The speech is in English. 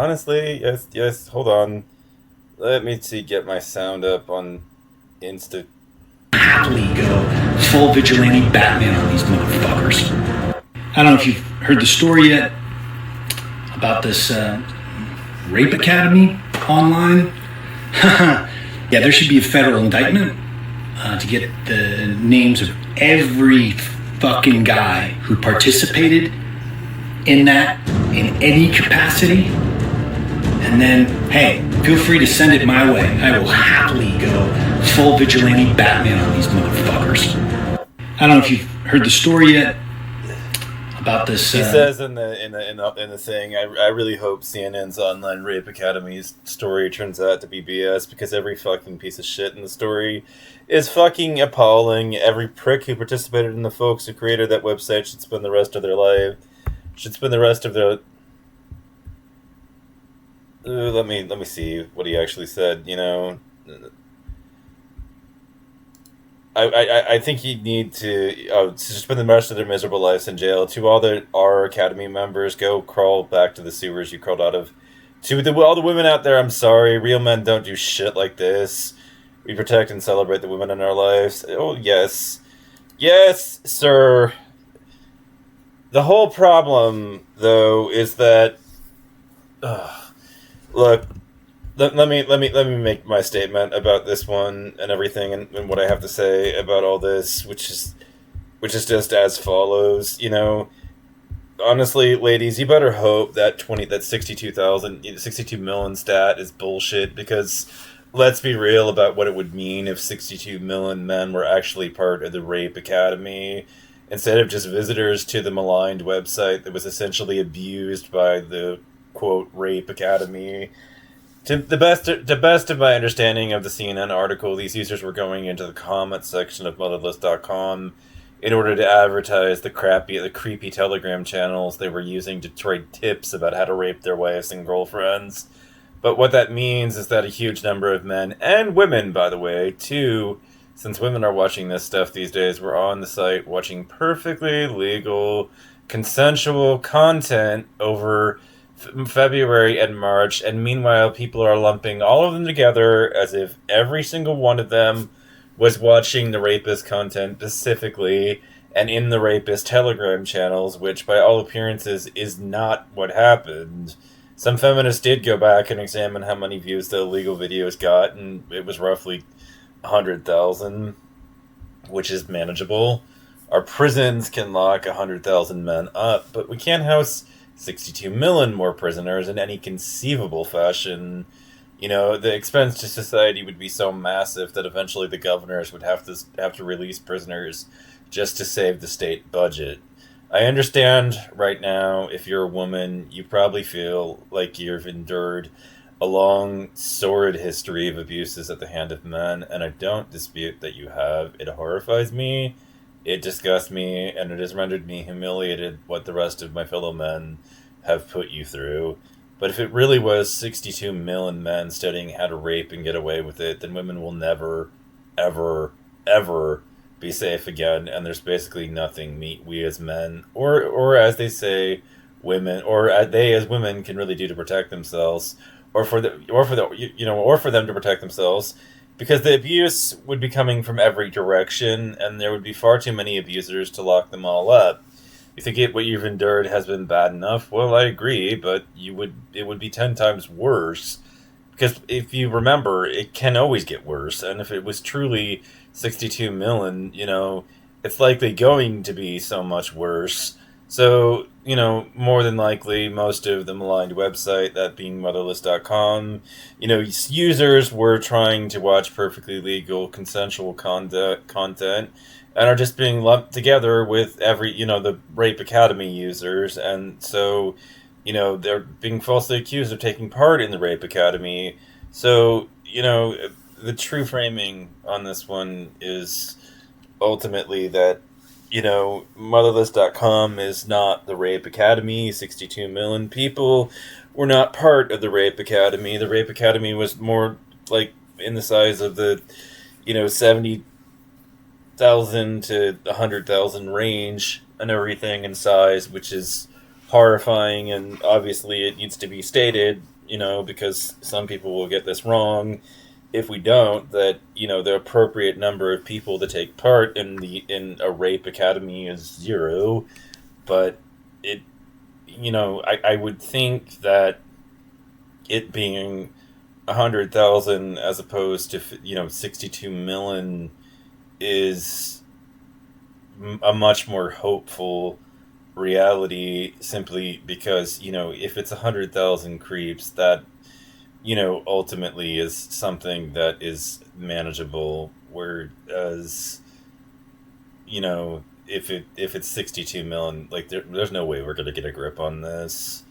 Honestly, yes, yes. Hold on. Let me see. Get my sound up on Insta. Happily go full vigilante Batman on these motherfuckers. I don't know if you've heard the story yet about this rape academy online. Yeah, there should be a federal indictment to get the names of every fucking guy who participated in that in any capacity. And then, hey, feel free to send it my way. I will happily go full vigilante Batman on these motherfuckers. I don't know if you've heard the story yet about this. He says in the thing, I really hope CNN's online rape academy's story turns out to be BS, because every fucking piece of shit in the story is fucking appalling. Every prick who participated in the folks who created that website should spend the rest of their life. Let me see what he actually said. I think you need to spend the rest of their miserable lives in jail. To all our Academy members, go crawl back to the sewers you crawled out of. To all the women out there, I'm sorry. Real men don't do shit like this. We protect and celebrate the women in our lives. Oh, yes. Yes, sir. The whole problem, though, is that... look... Let me make my statement about this one and everything, and what I have to say about all this, which is just as follows. Honestly, ladies, you better hope that 62 million stat is bullshit, because let's be real about what it would mean if 62 million men were actually part of the Rape Academy, instead of just visitors to the maligned website that was essentially abused by the quote Rape Academy. To the best of my understanding of the CNN article, these users were going into the comment section of Motherless.com in order to advertise the creepy Telegram channels they were using to trade tips about how to rape their wives and girlfriends. But what that means is that a huge number of men, and women, by the way, too, since women are watching this stuff these days, were on the site watching perfectly legal, consensual content over February and March, and meanwhile people are lumping all of them together as if every single one of them was watching the rapist content specifically and in the rapist Telegram channels, which by all appearances is not what happened. Some feminists did go back and examine how many views the illegal videos got, and it was roughly 100,000, which is manageable. Our prisons can lock 100,000 men up, but we can't house 62 million more prisoners in any conceivable fashion. The expense to society would be so massive that eventually the governors would have to release prisoners just to save the state budget. I understand right now, if you're a woman, you probably feel like you've endured a long, sordid history of abuses at the hand of men, and I don't dispute that you have. It horrifies me, it disgusts me, and it has rendered me humiliated what the rest of my fellow men have put you through. But if it really was 62 million men studying how to rape and get away with it, then women will never, ever, ever be safe again, and there's basically nothing we as men, or as they say, women, or they as women can really do to protect themselves, or for them to protect themselves, because the abuse would be coming from every direction, and there would be far too many abusers to lock them all up. You think what you've endured has been bad enough? Well, I agree, but it would be 10 times worse. Because if you remember, it can always get worse, and if it was truly 62 million, it's likely going to be so much worse. So, more than likely, most of the maligned website, that being Motherless.com, users were trying to watch perfectly legal, consensual content, and are just being lumped together with the Rape Academy users, and so, they're being falsely accused of taking part in the Rape Academy. So, the true framing on this one is ultimately that, Motherless.com is not the Rape Academy. 62 million people were not part of the Rape Academy. The Rape Academy was more like in the size of the, 70,000 to 100,000 range and everything in size, which is horrifying, and obviously it needs to be stated, because some people will get this wrong if we don't, that the appropriate number of people to take part in a rape academy is 0. But it, I would think that it being 100,000 as opposed to 62 million is a much more hopeful reality, simply because if it's 100,000 creeps, that ultimately is something that is manageable, whereas if it's 62 million, like there's no way we're gonna get a grip on this.